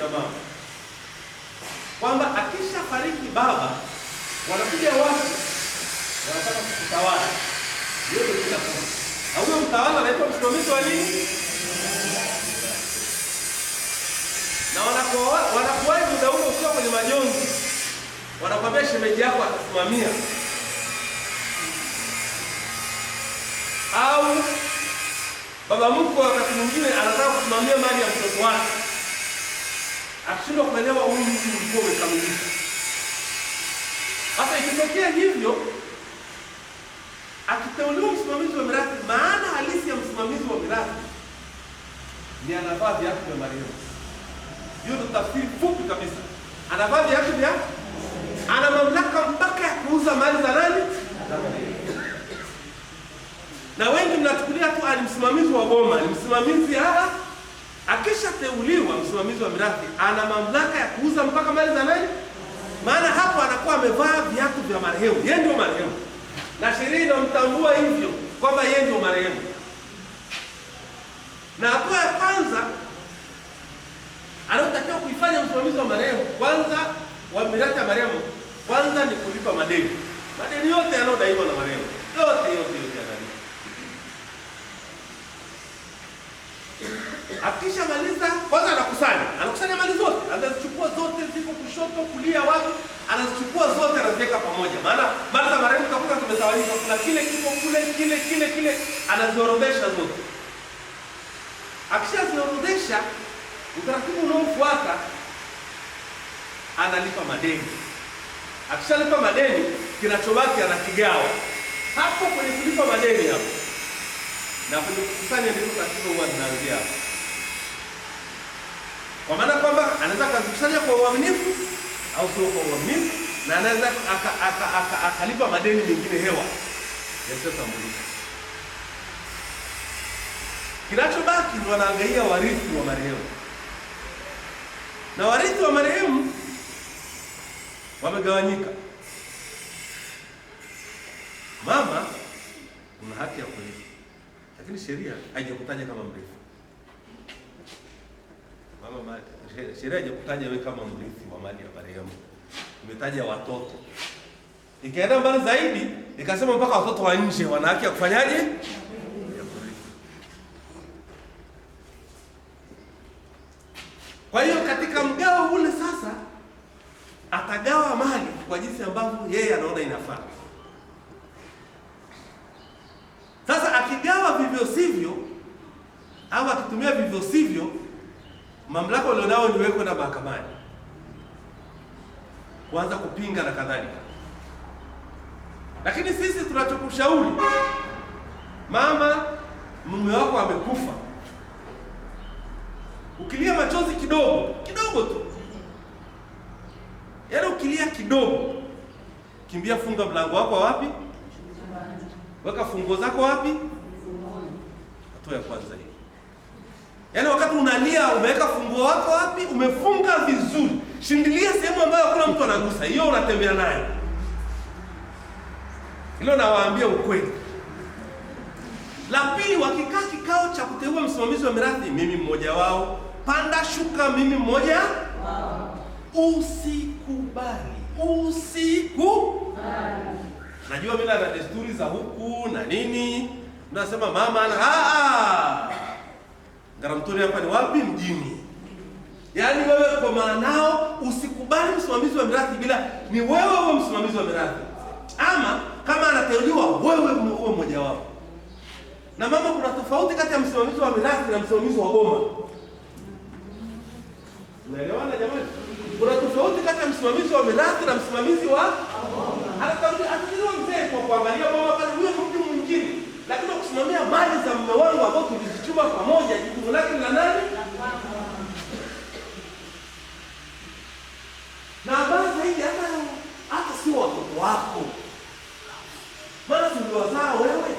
kina mama kwamba akisha fariki baba, wanakuja watu wanataka kutawala. Hiyo ndio kinakuwa. Na huyo mtawala anaitwa msimamizi wa nini? Na wanakuwahi muda huo ukiwa kwenye majonzi, wanakwambia shemeji yako atasimamia. Au baba mkwe wakati mwingine anataka kusimamia mali ya mtoto wake, akishindwa kuelewa huyu mtu ulikuwa umekamilika. Sasa ikitokea hivyo, akiteuliwa msimamizi wa mirathi, maana halisi ya msimamizi wa mirathi ni anavaa viatu vya marehemu. Hiyo ndio tafsiri fupi kabisa. Anavaa viatu vya, ana mamlaka mpaka ya kuuza mali za nani? Na wengi mnachukulia tu ni msimamizi wa boma, ni msimamizi akishateuliwa msimamizi wa mirathi, ana mamlaka ya kuuza mpaka mali za nani? Maana hapo anakuwa amevaa viatu vya marehemu. Yeye ndio marehemu. Na sheria inamtambua hivyo kwamba yeye ndio marehemu. Na hatua ya kwanza anayotakiwa kuifanya msimamizi wa marehemu, kwanza wa mirathi ya marehemu, kwanza ni kulipa madeni. Madeni yote yanayodaiwa na marehemu. Yote yanadaiwa. Akisha maliza, kwanza anakusanya mali zote, anazichukua zote, ziko kushoto, kulia, wapi, anazichukua zote, anaziweka pamoja. Maana mali za marehemu utakuta tumezawanyika, kuna kile kipo kule, kile, anaziorodhesha zote. Akishaziorodhesha, utaratibu unaofuata, analipa madeni. Akishalipa madeni, kinachobaki anakigawa. Hapo kwenye kulipa madeni hapo, na kwenye kukusanya ndio tatizo huwa linaanzia hapo. Kwa maana kwamba anaweza kukusanya kwa uaminifu au sio kwa uaminifu, na anaweza akalipa madeni mengine hewa yasiyotambulika. Kinachobaki ndio anaangalia warithi wa marehemu. Na warithi wa marehemu wamegawanyika. Mama una haki ya kurithi, lakini sheria haijakutaja kama mrithi. Sheria haijakutaja wewe kama mrithi wa mali ya marehemu. Imetaja watoto. Ikaenda mbali zaidi, ikasema mpaka watoto wa nje wana haki ya kufanyaje? Ya kurithi. Kwa hiyo katika mgao ule sasa atagawa mali kwa jinsi ambavyo yeye anaona inafaa. Sasa akigawa vivyo sivyo au akitumia vivyo sivyo, mamlaka walionao ni wewe kwenda mahakamani kuanza kupinga na kadhalika. Lakini sisi tunachokushauri, mama, mume wako amekufa, ukilia machozi kidogo tu, yaani ukilia kidogo, kimbia funga mlango wako wapi? Weka funguo zako wapi? Hatua ya kwanza hii. Yaani wakati unalia umeweka funguo wako wapi? Umefunga vizuri. Shindilia sehemu ambayo hakuna mtu anagusa. Hiyo unatembea nayo. Hilo nawaambia ukweli. La pili, wakikaa kikao cha kuteua msimamizi wa mirathi, mimi mmoja wao, panda shuka mimi mmoja wao. Usikubali. Najua mila na desturi za huku na nini. Unasema mama Ngaramtoni hapa ni wapi? Mjini. Yaani wewe kwa maanao usikubali msimamizi wa mirathi bila ni wewe msimamizi wa mirathi. Ama kama anateuliwa wewe mmoja wao. Na mama, kuna tofauti kati ya msimamizi wa mirathi na msimamizi wa boma. Unaelewana jamani? Kuna tofauti kati ya msimamizi wa mirathi na msimamizi wa boma. Atakuwa mzee kwa kuangalia boma pale, huyo mtu mwingine. Lakini kusimamia mali za mume wangu ambao tulizichuma pamoja, jukumu lake ni la nani? Na basi zaidi hata si watoto wako. Maana tuliwazaa wewe.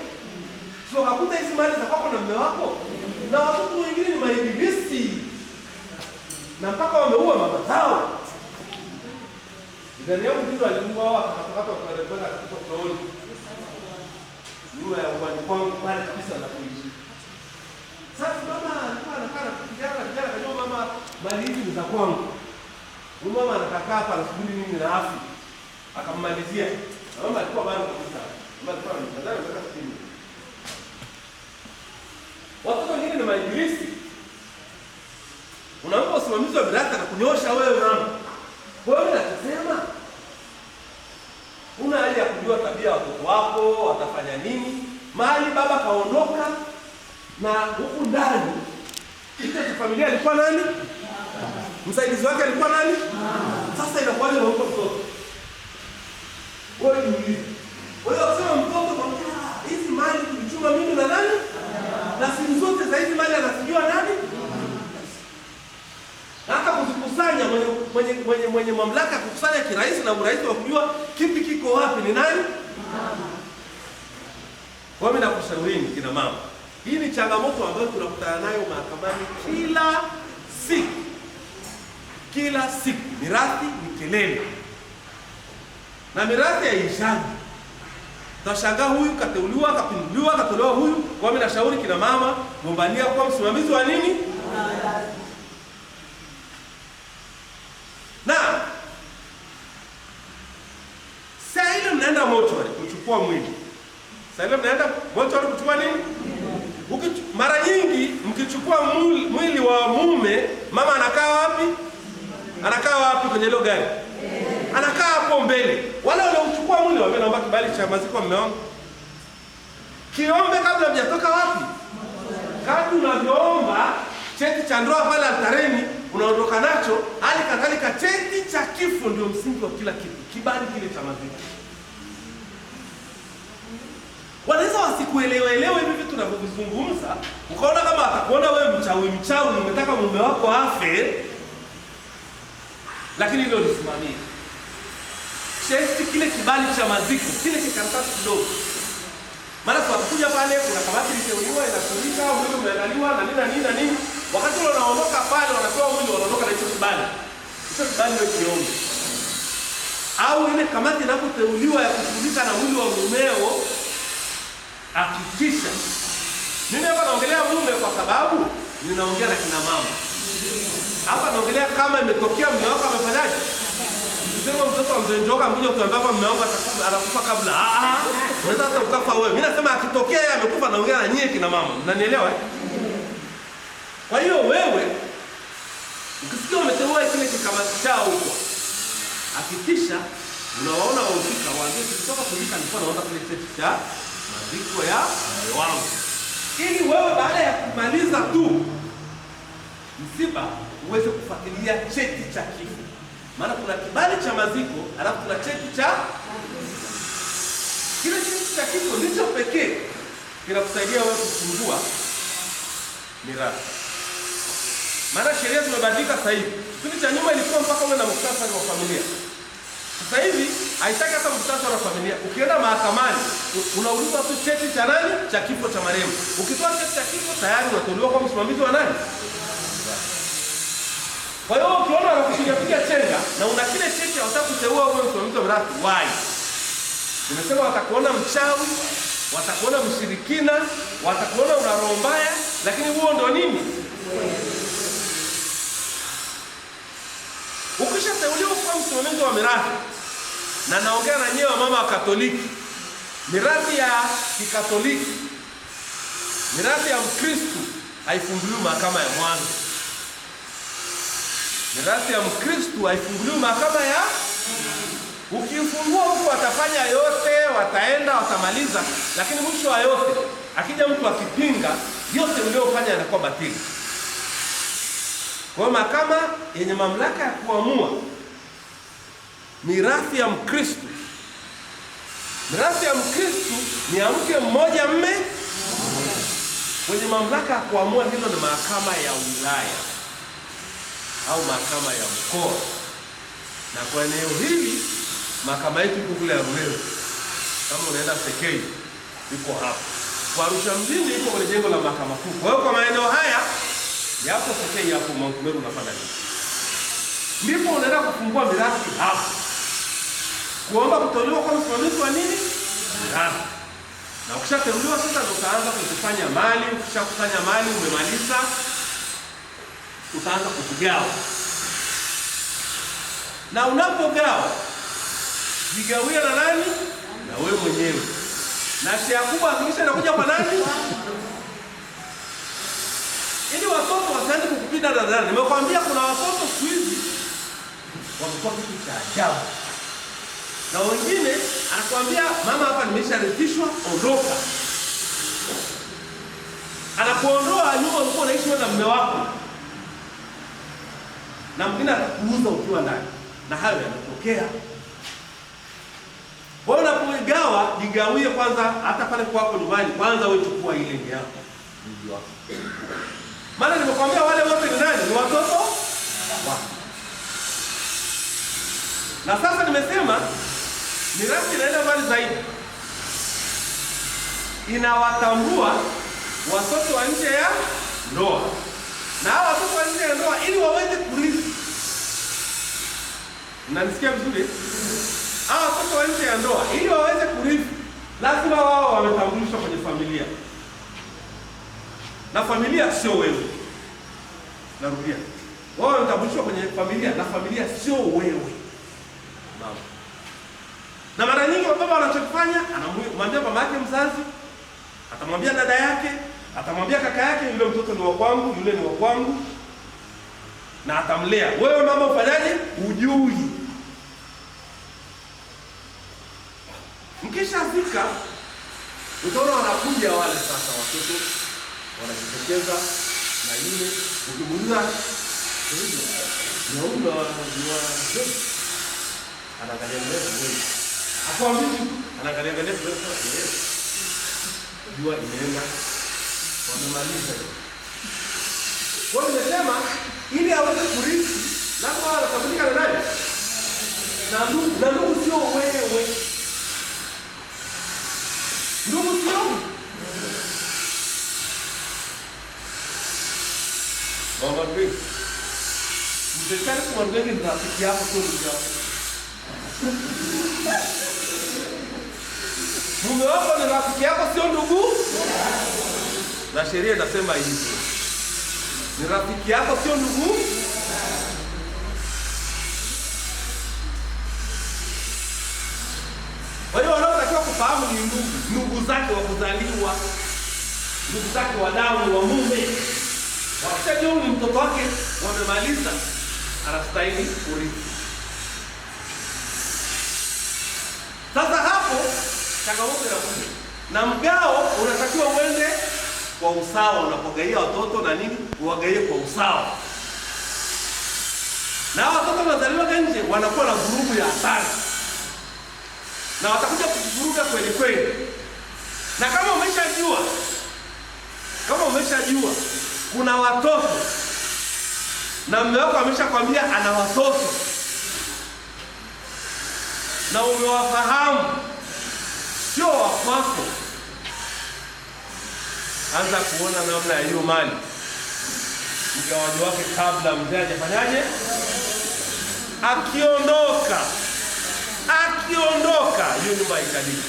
Sio hakuta hizi mali za kwako na mume wako. Na watoto wengine ni maibilisi. Na mpaka wameua mama zao. Ndani yao ndio alimuua wao akatoka kwa katika kuoni. Nyuma ya uwanja kwangu pale kabisa na kuishi. Sasa mama alikuwa anakaa na kijana kajua mama mali hizi ni za kwangu. Huyu mama anakaa hapa anasubiri mimi na afi. Akammalizia. Mama alikuwa bado kabisa. Mama alikuwa anatazama mpaka chini. Watoto wengine ni maingilisi. Unaomba usimamizi wa mirathi na kunyosha wewe mama. Kwa hiyo nasema una haja ya kujua tabia ya watoto wako, watafanya nini. Mahali baba kaondoka na huku ndani ile familia ilikuwa nani? Msaidizi wake alikuwa nani? Sasa inakuwaje na huko mtoto? Wewe niulize. Wewe unasema mtoto kwa hizi mali tulichuma mimi na nani? Na simu zote za hizi mali anasijua nani? Hata kuzikusanya mwenye mamlaka kukusanya kirahisi na urahisi wa kujua kipi kiko wapi ni nani? Kwa mimi nakushauri kina mama. Hii ni changamoto ambayo tunakutana nayo mahakamani kila siku. Kila siku mirathi ni kelele. Na mirathi haishagi. Tashangaa huyu kateuliwa, kapinduliwa, katolewa huyu. Kwa mimi nashauri kina mama gombania kwa msimamizi wa nini? Na sasa ile mnaenda mochwari kuchukua mwili. Sasa ile mnaenda mochwari kuchukua nini? Mara nyingi mkichukua mwili wa mume, mama anakaa wapi? Anakaa wapi kwenye ile gari? Anakaa hapo mbele. Wale wanaochukua mwili wao naomba kibali cha maziko mume wangu. Kiombe kabla hujatoka wapi? Kadri unavyoomba cheti cha ndoa pale altareni unaondoka nacho, hali kadhalika cheti cha kifo ndio msingi wa kila kitu. Kibali kile cha maziko. Wanaweza wasikuelewe hivi vitu tunavyozungumza, ukaona kama atakuona wewe mchawi umetaka mume wako afe, lakini hilo lisimamie. Cheti kile kibali cha maziko, kile kikaratasi kidogo. Maana tunakuja pale kuna kamati iliteuliwa inatumika, mwili umeandaliwa na nini. Wakati wale wanaondoka pale wanapewa mwili wanaondoka na hicho kibali. Hicho kibali ndio kiombe. Au ile kamati inapoteuliwa ya kushughulika na mwili wa mumeo, hakikisha. Mimi hapa naongelea mume kwa sababu ninaongea na kina mama. Hapa naongelea kama imetokea mume wako amefanyaje? Sema mtoto wa mzee Njoka mkuja kuambia hapa mume wangu atakufa kabla. Unaweza hata ukafa wewe. Mimi nasema akitokea yeye amekufa naongea na nyie kina mama. Mnanielewa? Kwa hiyo wewe ukisikia umeteua kile kikamati chao huko, hakikisha unawaona wahusika waambie kutoka kulika nilikuwa naomba kile cheti cha maziko ya moyo wangu. Ili wewe baada ya kumaliza tu msiba uweze kufuatilia cheti cha kifo. Maana kuna kibali cha maziko, alafu kuna cheti cha kile cheti cha kifo ndicho pekee kinakusaidia wewe kufungua mirathi. Maana sheria zimebadilika sasa hivi. Kipindi cha nyuma ilikuwa mpaka uwe na muhtasari wa familia. Sasa hivi haitaki hata muhtasari wa familia. Ukienda mahakamani unaulizwa tu cheti cha nani? Cha kifo cha marehemu. Ukitoa cheti cha kifo tayari unatolewa kwa msimamizi wa nani? Kwa hiyo ukiona wanakupiga chenga na una kile cheti hawataka kuteua wewe msimamizi wa mirathi, why? Nimesema watakuona mchawi, watakuona mshirikina, watakuona una roho mbaya, lakini huo ndo nini? Ukishateuliwa kuwa msimamizi wa mirathi, na naongea na nyewe mama wa Katoliki, mirathi ya Kikatoliki, mirathi ya Mkristo haifunguliwi mahakama ya mwanzo. Mirathi ya Mkristo haifunguliwi mahakama ya ukifungua huko watafanya yote, wataenda watamaliza, lakini mwisho wa yote akija mtu akipinga, yote uliofanya yanakuwa batili. Kwa mahakama yenye mamlaka ya kuamua mirathi ya Mkristo. Mirathi ya Mkristo ni ya mke mmoja mme. Wenye mamlaka ya kuamua hilo ni mahakama ya wilaya au mahakama ya mkoa. Na kwa eneo hili mahakama yetu iko kule Rumeru. Kama unaenda Sekei iko hapo. Kwa Arusha mjini iko kwenye jengo la mahakama kuu. Kwa hiyo kwa maeneo haya yapo Sekei hapo Mount Meru unafanya nini? Ndipo unaenda kufungua mirathi hapo. Kuomba kutoliwa kwa msimamizi wa nini? Mirathi. Na ukishateuliwa sasa ndio utaanza kukusanya mali, ukishakusanya mali umemaliza utaanza kugawa. Na unapogawa jigawia na nani? Na wewe mwenyewe. Na share kubwa hakikisha inakuja kwa nani? Ili watoto wasianze kukupinda dada. Nimekwambia kuna watoto siku hizi wamekuwa kitu cha ajabu. Na wengine anakuambia mama, hapa nimesharithishwa, ondoka. Anakuondoa nyuma, ulikuwa unaishi na mume wako. Na mwingine atakuuza ukiwa ndani. Na hayo yanatokea. Wewe unapogawa, jigawie kwanza hata pale kwako nyumbani. Kwanza wewe chukua ile ndio yako. Ndio wako. Maana nimekwambia wale wote ni nani? Ni watoto wako. Na sasa nimesema mirathi inaenda mbali zaidi. Inawatambua watoto wa nje ya ndoa. Na hao watoto wa nje ya ndoa ili waweze kurithi. Mnanisikia vizuri? Hao watoto wa nje ya ndoa ili waweze kurithi, lazima wao wametambulishwa kwenye familia. Na familia sio wewe. Narudia. Wao wametambulishwa kwenye familia na familia sio wewe. Naam. Na mara nyingi baba anachofanya, anamwambia mama yake mzazi, atamwambia dada yake, atamwambia kaka yake, yule mtoto ni wa kwangu, yule ni wa kwangu. Na atamlea. Wewe mama ufanyaje? Ujui. Mkishafika utaona wanakuja wale sasa watoto wanajitokeza na yule ukimuuliza naomba anaangalia mbele. Akwambia anaangalia mbele jua imeenda. Wamemaliza. Kwa hiyo nimesema ili aweze kurithi lazima atambulikane na nani? Na ndugu sio wewe. Ndugu sio? Mama Grace. Mtekani kwa ndege na rafiki yako sio ndugu yako. Mume wako ni rafiki yako sio ndugu? Na sheria inasema hivyo. Ni rafiki yako sio ndugu? Kwa hiyo wanaotakiwa kufahamu ni ndugu zake wa kuzaliwa, ndugu zake wa damu, wa mume. Wakishajua ni mtoto wake, wamemaliza, anastahili kurithi. Sasa hapo changamoto inakuja. Na mgao unatakiwa uende kwa usawa. Unapogaia watoto na nini, uwagaie kwa usawa. Na watoto wanazaliwa nje wanakuwa na vurugu ya hatari. Na watakuja kuvuruga kweli kweli. Na kama umeshajua kuna watoto na mume wako ameshakwambia ana watoto na umewafahamu sio wa kwako, anza kuona namna ya hiyo mali mgawaji wake kabla mzee hajafanyaje. Akiondoka hiyo nyumba ikalika.